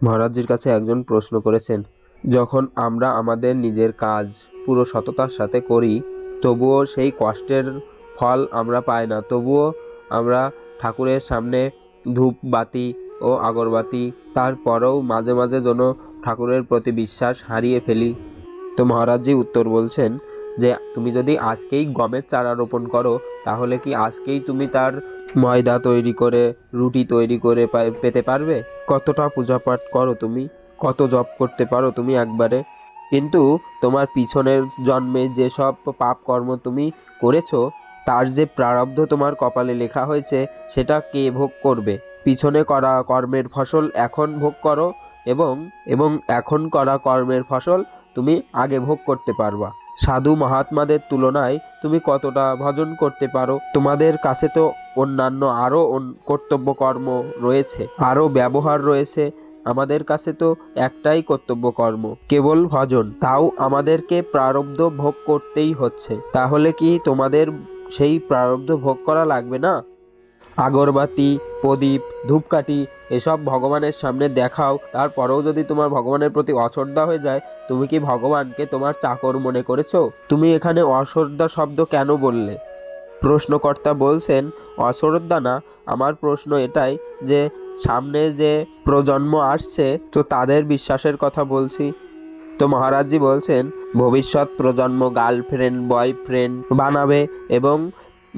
মহারাজজির কাছে একজন প্রশ্ন করেছেন, যখন আমরা আমাদের নিজের কাজ পুরো সততার সাথে করি, তবুও সেই কষ্টের ফল আমরা পাই না, তবুও আমরা ঠাকুরের সামনে ধূপ বাতি ও আগরবাতি, তারপরেও মাঝে মাঝে যেন ঠাকুরের প্রতি বিশ্বাস হারিয়ে ফেলি। তো মহারাজজি উত্তর বলছেন যে তুমি যদি আজকেই গমের চারা রোপণ করো, তাহলে কি আজকেই তুমি তার ময়দা তৈরি করে রুটি তৈরি করে পেতে পারবে? কতটা পূজাপাঠ করো তুমি, কত জপ করতে পারো তুমি একবারে, কিন্তু তোমার পিছনের জন্মে যেসব পাপ কর্ম তুমি করেছো, তার যে প্রারব্ধ তোমার কপালে লেখা হয়েছে, সেটা কে ভোগ করবে? পিছনে করা কর্মের ফসল এখন ভোগ করো, এবং এবং এখন করা কর্মের ফসল তুমি আগে ভোগ করতে পারবা। সাধু মহাত্মাদের তুলনায় তুমি কতটা ভজন করতে পারো? তোমাদের কাছে তো অন্যান্য আরও কর্তব্য কর্ম রয়েছে, আরও ব্যবহার রয়েছে। আমাদের কাছে তো একটাই কর্তব্য কর্ম, কেবল ভজন, তাও আমাদেরকে প্রারব্ধ ভোগ করতেই হচ্ছে। তাহলে কি তোমাদের সেই প্রারব্ধ ভোগ করা লাগবে না? আগরবাতি, প্রদীপ, ধূপকাঠি এসব ভগবানের সামনে দেখাও, তারপরেও যদি তোমার ভগবানের প্রতি অশ্রদ্ধা হয়ে যায়, তুমি কি ভগবানকে তোমার চাকর মনে করেছো? তুমি এখানে অশ্রদ্ধা শব্দ কেন বললে? প্রশ্নকর্তা বলছেন, অশ্রদ্ধা না, আমার প্রশ্ন এটাই যে সামনে যে প্রজন্ম আসছে, তো তাদের বিশ্বাসের কথা বলছি। তো মহারাজজি বলছেন, ভবিষ্যৎ প্রজন্ম গার্লফ্রেন্ড বয়ফ্রেন্ড বানাবে এবং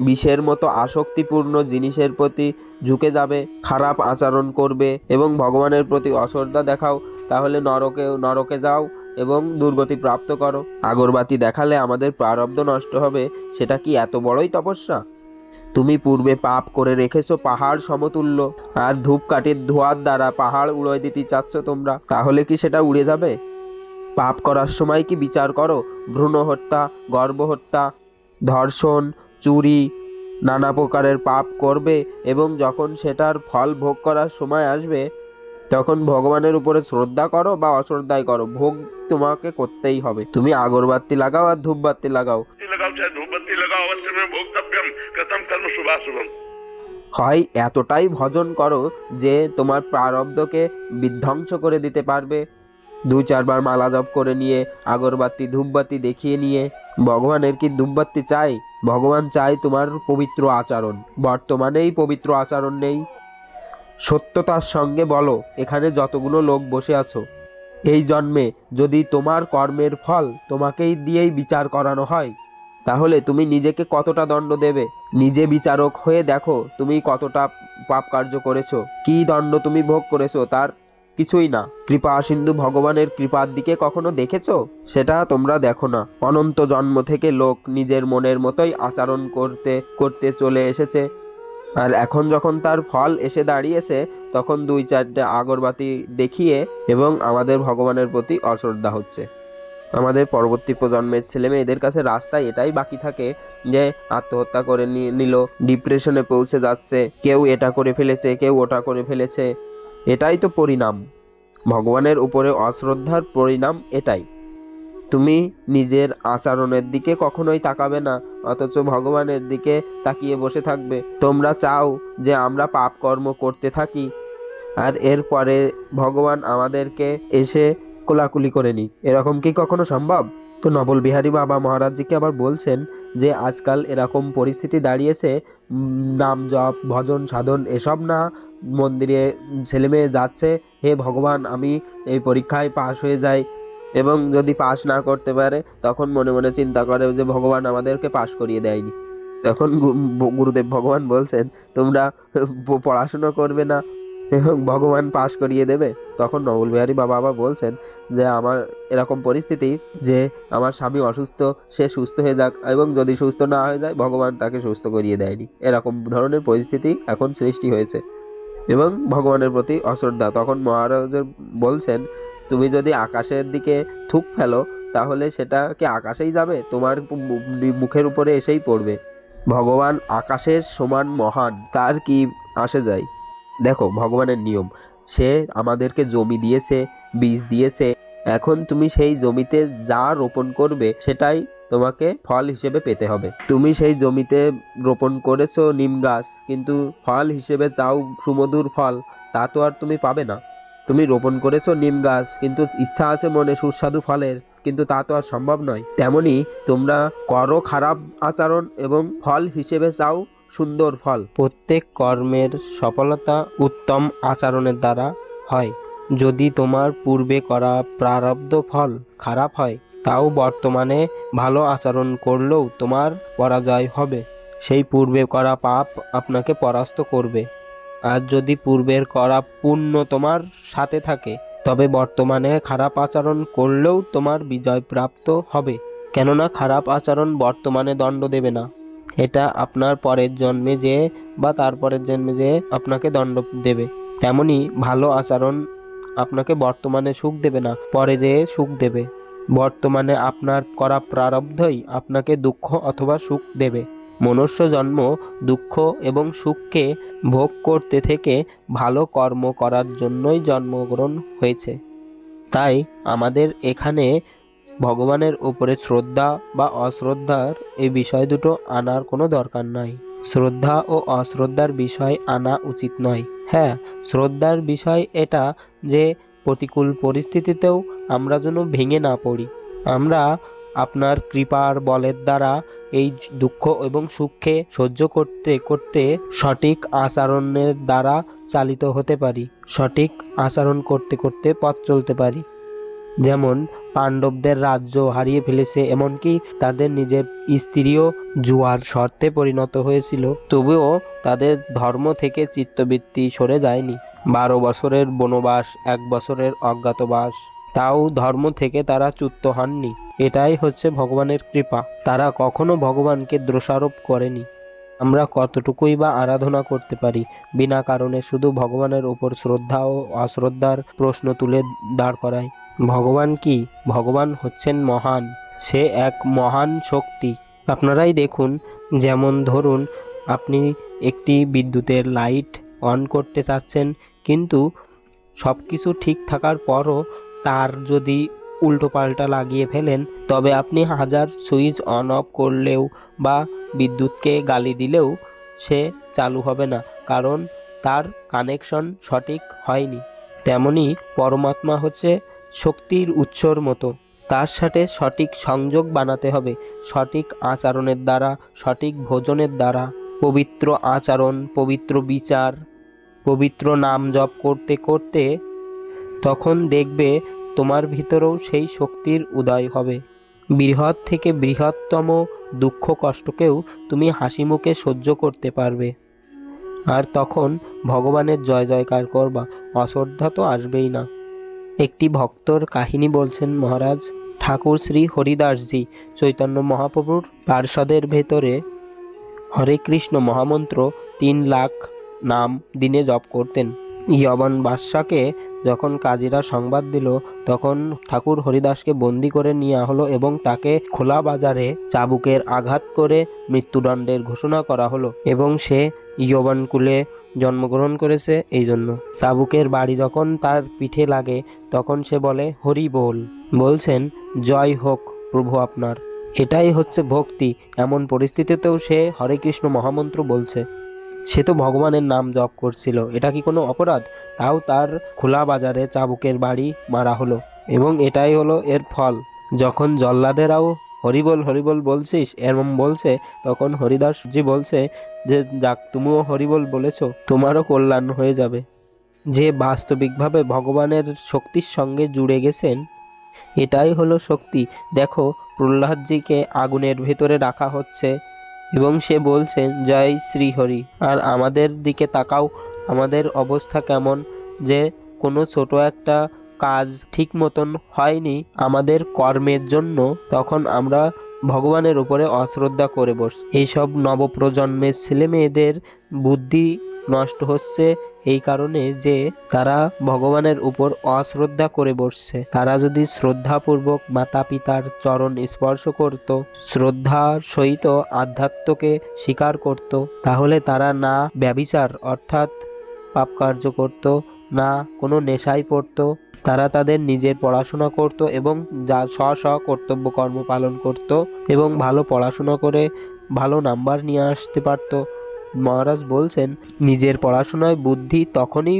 বিষের মতো আসক্তিপূর্ণ জিনিসের প্রতি ঝুঁকে যাবে, খারাপ আচরণ করবে এবং ভগবানের প্রতি অশ্রদ্ধা দেখাও, তাহলে নরকে যাও এবং দুর্গতি প্রাপ্ত করো। আগরবাতি দেখালে আমাদের প্রারব্ধ নষ্ট হবে, সেটা কি এত বড়ই তপস্যা? তুমি পূর্বে পাপ করে রেখেছো পাহাড় সমতুল্য, আর ধূপকাঠির ধোঁয়ার দ্বারা পাহাড় উড়িয়ে দিতে চাচ্ছ তোমরা, তাহলে কি সেটা উড়ে যাবে? পাপ করার সময় কি বিচার করো? ভ্রূণ হত্যা, গর্ভহত্যা, ধর্ষণ, চুরি, নানা প্রকারের পাপ করবে, এবং যখন সেটার ফল ভোগ করার সময় আসবে, তখন ভগবানের উপরে শ্রদ্ধা করো বা অশ্রদ্ধাই করো, ভোগ তোমাকে করতেই হবে। তুমি আগরবাতি লাগাও আর ধূপবাতি লাগাও, হয় এতটাই ভজন করো যে তোমার প্রারব্ধকে বিধ্বংস করে দিতে পারবে। 2-4 বার মালা জপ করে নিয়ে, আগরবাতি ধূপবাতি দেখিয়ে নিয়ে, ভগবানের কি ধূপবাতি চাই? ভগবান চাই তোমার পবিত্র আচরণ। বর্তমানেই পবিত্র আচরণ নেই। সত্যতার সঙ্গে বলো, এখানে যতগুলো লোক বসে আছো, এই জন্মে যদি তোমার কর্মের ফল তোমাকেই দিয়েই বিচার করানো হয়, তাহলে তুমি নিজেকে কতটা দণ্ড দেবে? নিজে বিচারক হয়ে দেখো তুমি কতটা পাপ কার্য করেছো, কি দণ্ড তুমি ভোগ করেছো, তার কিছুই না। কৃপা সিন্ধু ভগবানের কৃপার দিকে কখনো দেখেছো? সেটা তোমরা দেখো না। অনন্ত জন্ম থেকে লোক নিজের মনের মতোই আচরণ করতে করতে চলে এসেছে, আর এখন যখন তার ফল এসে দাঁড়িয়েছে, তখন 2-4টে আগরবাতি দেখিয়ে এবং আমাদের ভগবানের প্রতি অশ্রদ্ধা হচ্ছে। আমাদের পরবর্তী প্রজন্মের ছেলে মেয়েদের কাছে রাস্তায় এটাই বাকি থাকে যে আত্মহত্যা করে নিল, ডিপ্রেশনে পৌঁছে যাচ্ছে, কেউ এটা করে ফেলেছে, কেউ ওটা করে ফেলেছে। এটাই তো পরিণাম, ভগবানের উপরে অশ্রদ্ধার পরিণাম এটাই। তুমি নিজের আচরণের দিকে কখনোই তাকাবে না, অথচ ভগবানের দিকে তাকিয়ে বসে থাকবে। তোমরা চাও যে আমরা পাপ কর্ম করতে থাকি, আর এরপরে ভগবান আমাদেরকে এসে কোলাকুলি করে নি। এরকম কি কখনো সম্ভব? তো নবল বিহারী বাবা মহারাজজিকে আবার বলছেন যে আজকাল এরকম পরিস্থিতি দাঁড়িয়েছে, নাম জপ ভজন সাধন এসব না, মন্দিরে ছেলে মেয়ে যাচ্ছে, হে ভগবান আমি এই পরীক্ষায় পাশ হয়ে যাই, এবং যদি পাশ না করতে পারে তখন মনে মনে চিন্তা করে যে ভগবান আমাদেরকে পাশ করিয়ে দেয়নি। তখন গুরুদেব ভগবান বলছেন, তোমরা পড়াশুনো করবে না এবং ভগবান পাশ করিয়ে দেবে। তখন নবল বিহারী বাবা আবার বলছেন যে আমার এরকম পরিস্থিতি যে আমার স্বামী অসুস্থ, সে সুস্থ হয়ে যাক, এবং যদি সুস্থ না হয়ে যায় ভগবান তাকে সুস্থ করিয়ে দেয়নি। এরকম ধরনের পরিস্থিতি এখন সৃষ্টি হয়েছে এবং ভগবানের প্রতি অশ্রদ্ধা। তখন মহারাজ বলছেন, তুমি যদি আকাশের দিকে থুক ফেলো, তাহলে সেটা কি আকাশেই যাবে? তোমার মুখের উপরে এসেই পড়বে। ভগবান আকাশের সমান মহান, তার কি আসে যায়? দেখো ভগবানের নিয়ম, সে আমাদেরকে জমি দিয়েছে, বীজ দিয়েছে, এখন তুমি সেই জমিতে যা রোপণ করবে সেটাই তোমাকে ফল হিসেবে পেতে হবে। তুমি সেই জমিতে রোপণ করেছো নিম গাছ, কিন্তু ফল হিসেবে চাও সুমধুর ফল, তা তো আর তুমি পাবে না। তুমি রোপণ করেছো নিম গাছ, কিন্তু ইচ্ছা আছে মনে সুস্বাদু ফলের, কিন্তু তা তো আর সম্ভব নয়। তেমনি তোমরা করো খারাপ আচরণ এবং ফল হিসেবে চাও সুন্দর ফল। প্রত্যেক কর্মের সফলতা উত্তম আচরণের দ্বারা হয়। যদি তোমার পূর্বে করা প্রারব্ধ ফল খারাপ হয়, তাও বর্তমানে ভালো আচরণ করলেও তোমার পরাজয় হবে। সেই পূর্বে করা পাপ আপনাকে পরাস্ত করবে। আর যদি পূর্বের করা পুণ্য তোমার সাথে থাকে, তবে বর্তমানে খারাপ আচরণ করলেও তোমার বিজয় প্রাপ্ত হবে। কেননা খারাপ আচরণ বর্তমানে দণ্ড দেবে না, এটা আপনার পরের জন্মে যে বা তারপরের জন্মে যে আপনাকে দণ্ড দেবে। তেমনি ভালো আচরণ আপনাকে বর্তমানে সুখ দেবে না, পরে যেয়ে সুখ দেবে। বর্তমানে আপনার করা প্রারব্ধই আপনাকে দুঃখ অথবা সুখ দেবে। মনুষ্য জন্ম দুঃখ এবং সুখকে ভোগ করতে থেকে ভালো কর্ম করার জন্যই জন্মগ্রহণ হয়েছে। তাই আমাদের এখানে ভগবানের উপরে শ্রদ্ধা বা অশ্রদ্ধার এই বিষয় দুটো আনার কোনো দরকার নাই। শ্রদ্ধা ও অশ্রদ্ধার বিষয় আনা উচিত নয়। হ্যাঁ, শ্রদ্ধার বিষয় এটা যে প্রতিকূল পরিস্থিতিতেও আমরা যেন ভেঙে না পড়ি। আমরা আপনার কৃপার বলের দ্বারা এই দুঃখ এবং সুখকে সহ্য করতে করতে সঠিক আচরণের দ্বারা চালিত হতে পারি, সঠিক আচরণ করতে করতে পথ চলতে পারি। যেমন পাণ্ডবদের রাজ্য হারিয়ে ফেলেছে, এমনকি তাদের নিজের স্ত্রীও জুয়ার শর্তে পরিণত হয়েছিল, তবুও তাদের ধর্ম থেকে চিত্তবৃত্তি সরে যায়নি। 12 বছরের বনবাস, 1 বছরের অজ্ঞাতবাস, তাও ধর্ম থেকে তারা চ্যুত হননি। এটাই হচ্ছে ভগবানের কৃপা। তারা কখনো ভগবানকে দোষারোপ করেনি। আমরা কতটুকুই বা আরাধনা করতে পারি, বিনা কারণে শুধু ভগবানের উপর শ্রদ্ধা ও অশ্রদ্ধার প্রশ্ন তুলে দাঁড় করায়। ভগবান কি? ভগবান হচ্ছেন মহান, সে এক মহান শক্তি। আপনারাই দেখুন, যেমন ধরুন আপনি একটি বিদ্যুতের লাইট অন করতে চাচ্ছেন, কিন্তু সব কিছু ঠিক থাকার পরও তার যদি উল্টো পাল্টা লাগিয়ে ফেলেন, তবে আপনি হাজার সুইচ অন অফ করলেও বা বিদ্যুৎকে গালি দিলেও সে চালু হবে না, কারণ তার কানেকশন সঠিক হয়নি। তেমনি পরমাত্মা হচ্ছে শক্তির উৎসর মতো, তার সাথে সঠিক সংযোগ বানাতে হবে সঠিক আচরণের দ্বারা, সঠিক ভোজনের দ্বারা। পবিত্র আচরণ, পবিত্র বিচার, পবিত্র নাম জপ করতে করতে তখন দেখবে তোমার ভিতরেও সেই শক্তির উদয় হবে। বৃহৎ থেকে বৃহত্তম দুঃখ কষ্টকেও তুমি হাসি মুখে সহ্য করতে পারবে। আর তখন ভগবানের জয় জয়কার করবা, অশ্রদ্ধা তো আসবেই না। একটি ভক্তর কাহিনী বলছেন মহারাজ। ঠাকুর শ্রী হরিদাসজি চৈতন্য মহাপ্রভুর পার্ষদের ভেতরে হরে কৃষ্ণ মহামন্ত্র 3 লাখ নাম দিনে জপ করতেন। যবন বাদশাকে যখন কাজীরা সংবাদ দিল, তখন ঠাকুর হরিদাসকে বন্দি করে নেওয়া হলো এবং তাকে খোলা বাজারে চাবুকের আঘাত করে মৃত্যুদণ্ডের ঘোষণা করা হলো। এবং সে যবনকুলে জন্মগ্রহণ করেছে এই জন্য। চাবুকের বাড়ি যখন তার পিঠে লাগে, তখন সে বলে হরি বল, বলছেন জয় হোক প্রভু আপনার। এটাই হচ্ছে ভক্তি। এমন পরিস্থিতিতেও সে হরে কৃষ্ণ মহামন্ত্র বলছে। সে তো ভগবানের নাম জপ করছিল, এটা কি কোনো অপরাধ? তাও তার খোলা বাজারে চাবুকের বাড়ি মারা হলো, এবং এটাই হলো এর ফল। যখন জল্লাদেরাও হরিবল হরিবল বলছিস এরম বলছে, তখন হরিদাসজি বলছে যে যাক, তুমিও হরিবল বলেছো, তোমারও কল্যাণ হয়ে যাবে। যে বাস্তবিকভাবে ভগবানের শক্তির সঙ্গে জুড়ে গেছেন, এটাই হলো শক্তি। দেখো, প্রহ্লাদজিকে আগুনের ভেতরে রাখা হচ্ছে এবং সে বলছেন জয় শ্রী হরি। আর আমাদের দিকে তাকাও, আমাদের অবস্থা কেমন, যে কোনো ছোট একটা কাজ ঠিক মতন হয়নি আমাদের কর্মের জন্য, তখন আমরা ভগবানের উপরে অশ্রদ্ধা করে বসছি। এইসব নবপ্রজন্মের ছেলে মেয়েদের বুদ্ধি নষ্ট হচ্ছে এই কারণে যে তারা ভগবানের উপর অশ্রদ্ধা করে বসছে। তারা যদি শ্রদ্ধাপূর্বক মাতা পিতার চরণ স্পর্শ করত, শ্রদ্ধার সহিত আধ্যাত্মকে স্বীকার করত, তাহলে তারা না ব্যভিচার অর্থাৎ পাপ কার্য করত, না কোনো নেশায় পড়ত। তারা তাদের নিজের পড়াশোনা করত এবং যা স্ব কর্তব্য কর্ম পালন করত এবং ভালো পড়াশোনা করে ভালো নাম্বার নিয়ে আসতে পারত। মহারাজ বলছেন, নিজের পড়াশোনায় বুদ্ধি তখনই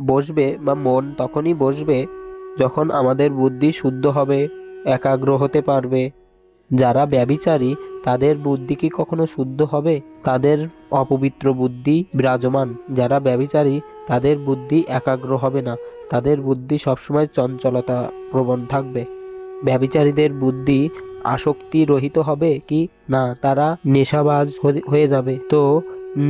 বসবে বা মন তখনই বসবে যখন আমাদের বুদ্ধি শুদ্ধ হবে, একাগ্র হতে পারবে। যারা ব্যভিচারী তাদের বুদ্ধি কি কখনো শুদ্ধ হবে? তাদের অপবিত্র বুদ্ধি বিরাজমান। যারা ব্যভিচারী তাদের বুদ্ধি একাগ্র হবে না, তাদের বুদ্ধি সবসময় চঞ্চলতা প্রবণ থাকবে। ব্যভিচারীদের বুদ্ধি আসক্তি রহিত হবে কি না, তারা নেশাবাজ হয়ে যাবে। তো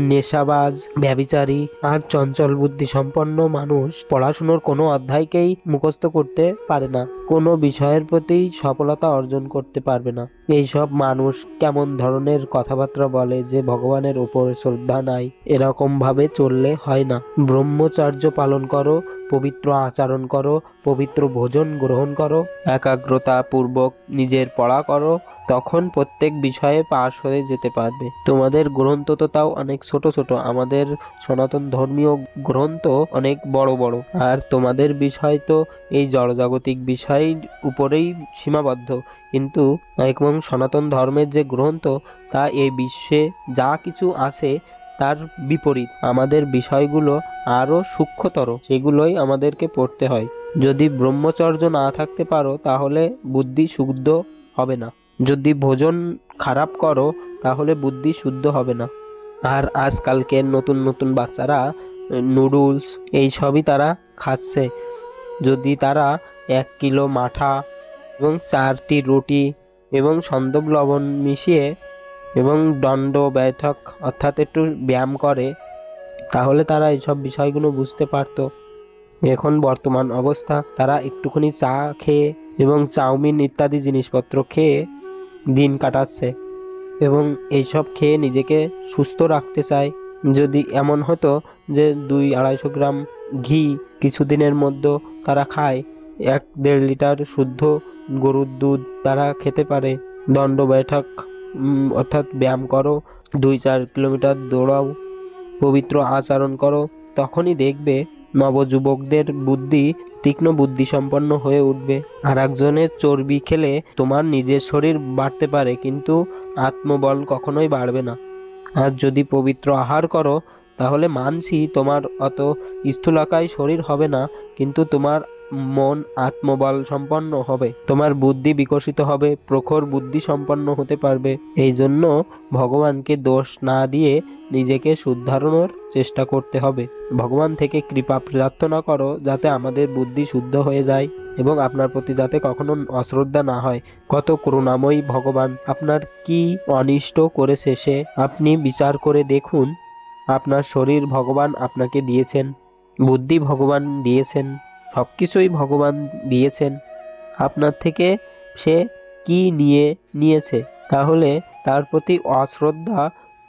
নেশাবাজ, ব্যভিচারী আর চঞ্চল বুদ্ধি সম্পন্ন মানুষ পড়াশুনোর কোনো অধ্যায়কেই মুখস্থ করতে পারে না, কোনো বিষয়ের প্রতি সফলতা অর্জন করতে পারবে না। এইসব মানুষ কেমন ধরনের কথাবার্তা বলে যে ভগবানের উপর শ্রদ্ধা নাই। এরকম ভাবে চললে হয় না। ব্রহ্মচর্য পালন করো, পবিত্র আচরণ করো, পবিত্র ভোজন গ্রহণ করো, একাগ্রতা পূর্বক নিজের পড়া করো, তখন প্রত্যেক বিষয়ে পাশ হয়ে যেতে পারবে। তোমাদের গ্রন্থ তো তাও অনেক ছোট ছোট, আমাদের সনাতন ধর্মীয় গ্রন্থ অনেক বড় বড়, আর তোমাদের বিষয় তো এই জড়জাগতিক বিষয়ের উপরেই সীমাবদ্ধ। কিন্তু এবং সনাতন ধর্মের যে গ্রন্থ তা এই বিশ্বে যা কিছু আছে তার বিপরীত। আমাদের বিষয়গুলো আরও সূক্ষ্মতর, সেগুলোই আমাদেরকে পড়তে হয়। যদি ব্রহ্মচর্য না থাকতে পারো তাহলে বুদ্ধি শুদ্ধ হবে না। যদি ভোজন খারাপ করো তাহলে বুদ্ধি শুদ্ধ হবে না। আর আজকালকের নতুন নতুন বাচ্চারা নুডলস এই সবই তারা খাচ্ছে। যদি তারা 1 কিলো মাঠা এবং 4টি রুটি এবং সন্দব লবণ মিশিয়ে এবং দণ্ড বৈঠক অর্থাৎ একটু ব্যায়াম করে, তাহলে তারা এইসব বিষয়গুলো বুঝতে পারত। এখন বর্তমান অবস্থা তারা একটুখানি চা খেয়ে এবং চাউমিন ইত্যাদি জিনিসপত্র খেয়ে দিন কাটাচ্ছে এবং এইসব খেয়ে নিজেকে সুস্থ রাখতে চায়। যদি এমন হতো যে 200-250 গ্রাম ঘি কিছুদিনের মধ্যে তারা খায়, 1-1.5 লিটার শুদ্ধ গরুর দুধ তারা খেতে পারে, দণ্ড বৈঠক অর্থাৎ ব্যায়াম করো, 2-4 কিলোমিটার দৌড়াও, পবিত্র আচরণ করো, তখনই দেখবে নবযুবকদের বুদ্ধি তীক্ষ্ণ বুদ্ধি সম্পন্ন হয়ে উঠবে। আর একজনের চর্বি খেলে তোমার নিজের শরীর বাড়তে পারে, কিন্তু আত্মবল কখনোই বাড়বে না। আর যদি পবিত্র আহার করো তাহলে মানছি তোমার অত স্থূলকায় শরীর হবে না, কিন্তু তোমার মন আত্মবল সম্পন্ন হবে, তোমার বুদ্ধি বিকশিত হবে, প্রখর বুদ্ধি সম্পন্ন হতে পারবে। এই জন্য ভগবানকে দোষ না দিয়ে নিজেকে শুদ্ধারণের চেষ্টা করতে হবে। ভগবান থেকে কৃপা প্রার্থনা করো যাতে আমাদের বুদ্ধি শুদ্ধ হয়ে যায় এবং আপনার প্রতি যাতে কখনো অশ্রদ্ধা না হয়। কত করুণাময়ী ভগবান, আপনার কি অনিষ্ট করেছে সে আপনি বিচার করে দেখুন। আপনার শরীর ভগবান আপনাকে দিয়েছেন, বুদ্ধি ভগবান দিয়েছেন, সব কিছুই ভগবান দিয়েছেন, আপনার থেকে সে কি নিয়েছে? তাহলে তার প্রতি অশ্রদ্ধা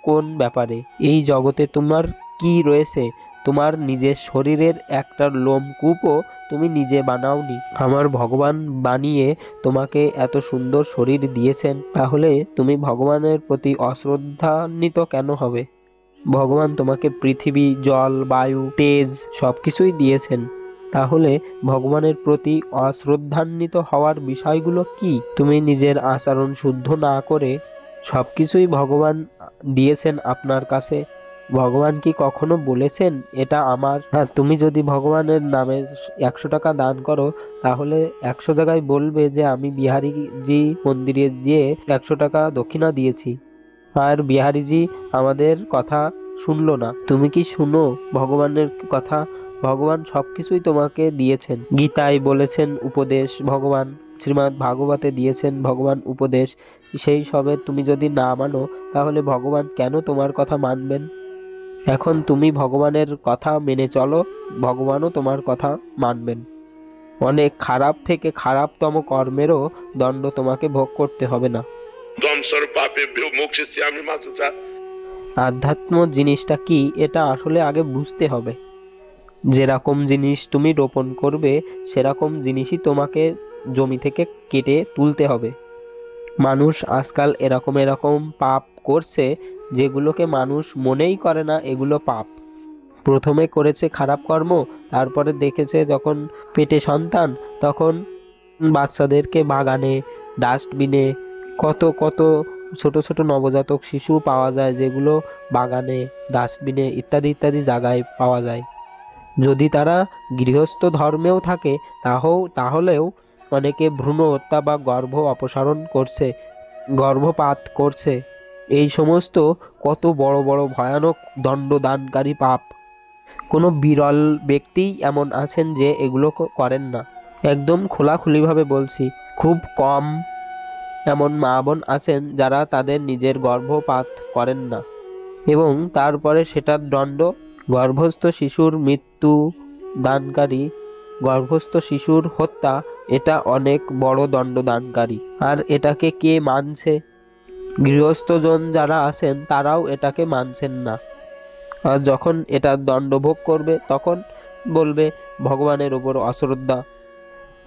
কোন ব্যাপারে? এই জগতে তোমার কি রয়েছে? তোমার নিজের শরীরের একটা লোমকূপও তুমি নিজে বানাওনি। আমার ভগবান বানিয়ে তোমাকে এত সুন্দর শরীর দিয়েছেন, তাহলে তুমি ভগবানের প্রতি অশ্রদ্ধান্বিত কেন হবে? ভগবান তোমাকে পৃথিবী, জল, বায়ু, তেজ সবকিছুই দিয়েছেন, তাহলে ভগবানের প্রতি অশ্রদ্ধান্বিত হওয়ার বিষয়গুলো কি? তুমি নিজের আচরণ শুদ্ধ না করে সবকিছুই ভগবান দিয়েছেন আপনার কাছে। ভগবান কি কখনো বলেছেন এটা আমার? হ্যাঁ, তুমি যদি ভগবানের নামে 100 টাকা দান করো তাহলে 100 জায়গায় বলবে যে আমি বিহারীজি মন্দিরে যেয়ে 100 টাকা দক্ষিণা দিয়েছি, আর বিহারীজি আমাদের কথা শুনলো না। তুমি কি শুনো ভগবানের কথা? ভগবান সবকিছুই তোমাকে দিয়েছেন। গীতায় বলেছেন উপদেশ ভগবান, শ্রীমদ্ ভাগবতে দিয়েছেন ভগবান উপদেশ। সেই সবের তুমি যদি না মানো তাহলে ভগবান কেন তোমার কথা মানবেন? এখন তুমি ভগবানের কথা মেনে চলো, ভগবানও তোমার কথা মানবেন। অনেক খারাপ থেকে খারাপতম কর্মেরও দণ্ড তোমাকে ভোগ করতে হবে না। আধ্যাত্ম জিনিসটা কি এটা আসলে আগে বুঝতে হবে। যেরকম জিনিস তুমি রোপণ করবে সেরকম জিনিসই তোমাকে জমি থেকে কেটে তুলতে হবে। মানুষ আজকাল এরকম এরকম পাপ করছে যেগুলোকে মানুষ মনেই করে না এগুলো পাপ। প্রথমে করেছে খারাপ কর্ম, তারপরে দেখেছে যখন পেটে সন্তান তখন বাচ্চাদেরকে বাগানে, ডাস্টবিনে, কত কত ছোট ছোট নবজাতক শিশু পাওয়া যায়, যেগুলো বাগানে, ডাস্টবিনে ইত্যাদি ইত্যাদি জায়গায় পাওয়া যায়। যদি তারা গৃহস্থ ধর্মেও থাকে তাহলেও অনেকে ভ্রূণ হত্যা বা গর্ভ অপসারণ করছে, গর্ভপাত করছে। এই সমস্ত কত বড় বড় ভয়ানক দণ্ডদানকারী পাপ। কোনো বিরল ব্যক্তিই এমন আছেন যে এগুলো করেন না। একদম খোলাখুলিভাবে বলছি, খুব কম এমন মা বোন আছেন যারা তাদের নিজের গর্ভপাত করেন না, এবং তারপরে সেটার দণ্ড গর্ভস্থ শিশুর মৃত্যু দানকারী, গর্ভস্থ শিশুর হত্যা, এটা অনেক বড় দণ্ডদানকারী। আর এটাকে কে মানছে? গৃহস্থজন যারা আছেন তারাও এটাকে মানছেন না। আর যখন এটা দণ্ডভোগ করবে তখন বলবে ভগবানের উপর অশ্রদ্ধা।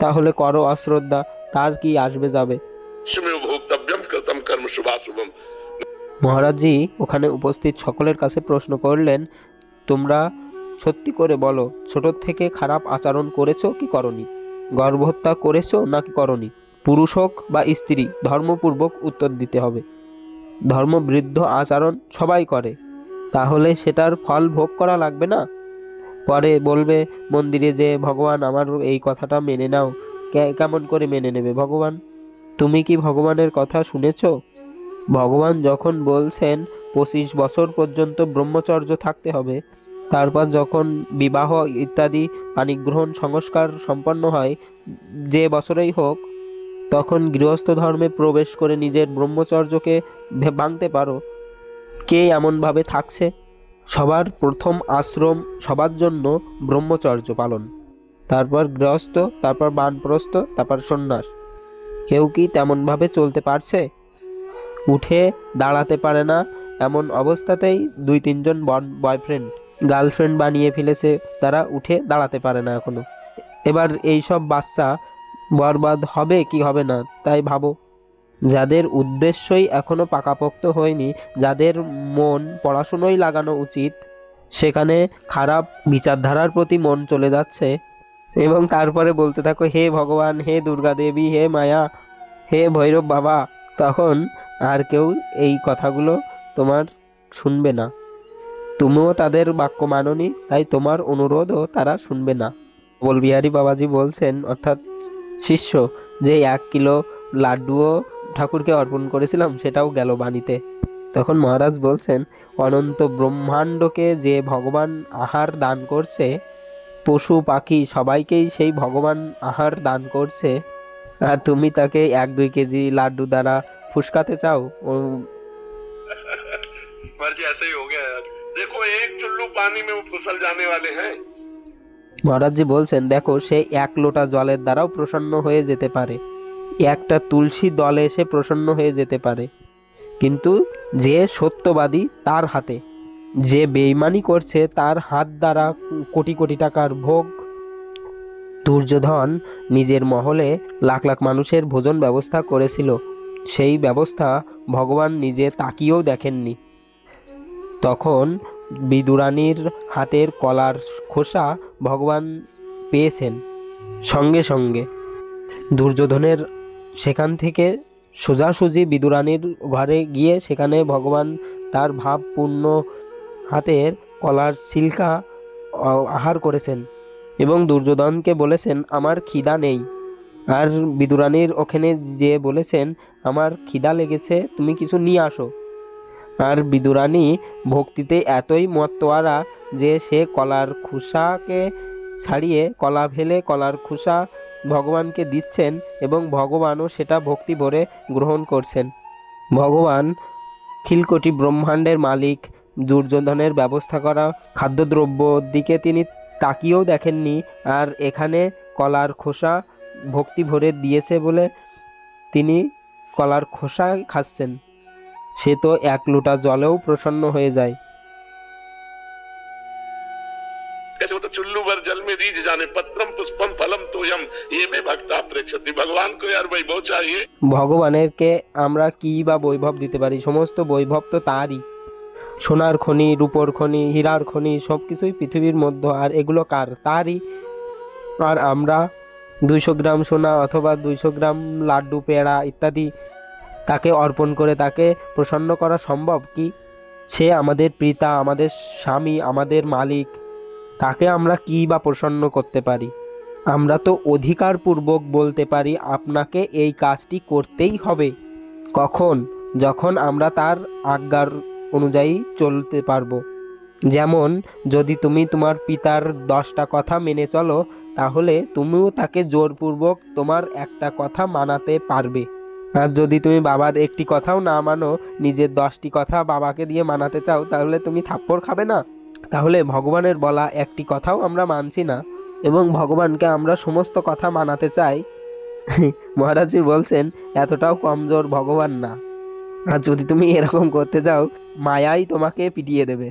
তাহলে করো অশ্রদ্ধা, তার কি আসবে যাবে? মহারাজজি ওখানে উপস্থিত সকলের কাছে প্রশ্ন করলেন, তোমরা সত্যি করে বলো, ছোট থেকে খারাপ আচরণ করেছো কি করনি? গর্ভহত্যা করেছো নাকি করনি? পুরুষ হোক বা স্ত্রী, ধর্মপূর্বক উত্তর দিতে হবে। ধর্মবৃদ্ধ আচরণ সবাই করে, তাহলে সেটার ফল ভোগ করা লাগবে না? পরে বলবে মন্দিরে যে, ভগবান আমার এই কথাটা মেনে নাও। কেমন করে মেনে নেবে ভগবান? তুমি কি ভগবানের কথা শুনেছ? ভগবান যখন বলছেন 25 বছর পর্যন্ত ব্রহ্মচর্য থাকতে হবে, তারপর যখন বিবাহ ইত্যাদি পাণিগ্রহণ সংস্কার সম্পন্ন হয়, যে বছরেই হোক, তখন গৃহস্থ ধর্মে প্রবেশ করে নিজের ব্রহ্মচর্যকে ভাঙতে পারো। কে এমনভাবে থাকছে? সবার প্রথম আশ্রম সবার জন্য ব্রহ্মচর্য পালন, তারপর গৃহস্থ, তারপর বানপ্রস্থ, তারপর সন্ন্যাস। কেউ কি তেমনভাবে চলতে পারছে? উঠে দাঁড়াতে পারে না, এমন অবস্থাতেই 2-3 জন বয়ফ্রেন্ড গার্লফ্রেন্ড বানিয়ে ফেলেছে, তারা উঠে দাঁড়াতে পারে না এখনো। এবার এই সব বাচ্চা বরবাদ হবে কি হবে না তাই ভাবো। যাদের উদ্দেশ্যই এখনো পাকাপোক্ত হয়নি, যাদের মন পড়াশুনোই লাগানো উচিত, সেখানে খারাপ বিচারধারার প্রতি মন চলে যাচ্ছে, এবং তারপরে বলতে থাকো হে ভগবান, হে দুর্গা দেবী, হে মায়া, হে ভৈরব বাবা। তখন আর কেউ এই কথাগুলো তোমার শুনবে না। তুমিও তাদের বাক্য মাননি, তাই তোমার অনুরোধও তারা শুনবে না। বলবিহারী বাবাজি বলছেন, অর্থাৎ শিষ্য, যে 1 কিলো লাড্ডুও ঠাকুরকে অর্পণ করেছিলাম, সেটাও গেল বাণীতে। তখন মহারাজ বলছেন, অনন্ত ব্রহ্মাণ্ডকে যে ভগবান আহার দান করছে, পশু পাখি সবাইকেই সেই ভগবান আহার দান করছে, আর তুমি তাকে 1-2 কেজি লাড্ডু দ্বারা ফুসকাতে চাও? মহারাজজি বলছেন, দেখো, সে 1 লোটা জলের দ্বারাও প্রসন্ন হয়ে যেতে পারে, একটা তুলসী দলে সে প্রসন্ন হয়ে যেতে পারে, কিন্তু যে সত্যবাদী তার হাতে, যে বেঈমানি করছে তার হাত দ্বারা কোটি কোটি টাকার ভোগ। দুর্যোধন নিজের মহলে লাখ লাখ মানুষের ভোজন ব্যবস্থা করেছিল, সেই ব্যবস্থা ভগবান নিজে তাকিয়েও দেখেননি। তখন বিদুরানীর হাতের কলার খোসা ভগবান পেয়েছেন সঙ্গে সঙ্গে। দুর্যোধনের সেখান থেকে সোজাসুজি বিদুরানীর ঘরে গিয়ে সেখানে ভগবান তার ভাবপূর্ণ হাতের কলার ছিলকা আহার করেছেন, এবং দুর্যোধনকে বলেছেন আমার খিদা নেই। আর বিদুরানীর ওখানে যে বলেছেন আমার খিদা লেগেছে, তুমি কিছু নিয়ে আসো। আর বিদুরানী ভক্তিতে এতই মতোয়ারা যে সে কলার খোসাকে ছাড়িয়ে কলা ফেলে কলার খোসা ভগবানকে দিচ্ছেন, এবং ভগবানও সেটা ভক্তি ভরে গ্রহণ করছেন। ভগবান খিলকোটি ব্রহ্মাণ্ডের মালিক, দুর্যোধনের ব্যবস্থা করা খাদ্যদ্রব্য দিকে তিনি তাকিয়েও দেখেননি, আর এখানে কলার খোসা ভক্তি ভরে দিয়েছে বলে তিনি কলার খোসা খাচ্ছেন। সে তো 1 লোটা জলেও প্রসন্ন হয়ে যায়। चुल्लू भर जल में रीझ जाने पत्रम पुष्पम फलम तोयम ये में भक्ता प्रेक्षति। भगवान को यार वैभव चाहिए। ভগবানেরকে আমরা কি বা বৈভব দিতে পারি? সমস্ত বৈভব তো তারই। সোনার খনি, রূপোর খনি, হীরার খনি সব কিছুই পৃথিবীর মধ্যে, আর এগুলো কার? তারই। আর আমরা 200 গ্রাম সোনা অথবা 200 গ্রাম লাড্ডু, পেড়া ইত্যাদি তাকে অর্পণ করে তাকে প্রসন্ন করা সম্ভব কি? সে আমাদের পিতা, আমাদের স্বামী, আমাদের মালিক। তাকে আমরা কী বা প্রসন্ন করতে পারি? আমরা তো অধিকারপূর্বক বলতে পারি আপনাকে এই কাজটি করতেই হবে। কখন? যখন আমরা তার আজ্ঞার অনুযায়ী চলতে পারবো। যেমন যদি তুমি তোমার পিতার 10টা কথা মেনে চলো, তাহলে তুমিও তাকে জোরপূর্বক তোমার একটা কথা মানাতে পারবে। আর যদি তুমি বাবার একটি কথাও না মানো, নিজের 10টি কথা বাবাকে দিয়ে মানাতে চাও, তাহলে তুমি থাপ্পড় খাবে না? তাহলে ভগবানের বলা একটি কথাও আমরা মানছি না এবং ভগবানকে আমরা সমস্ত কথা মানাতে চাই। মহারাজজি বলছেন এতটাও কমজোর ভগবান না। আর যদি তুমি এরকম করতে যাও, মায়াই তোমাকে পিটিয়ে দেবে।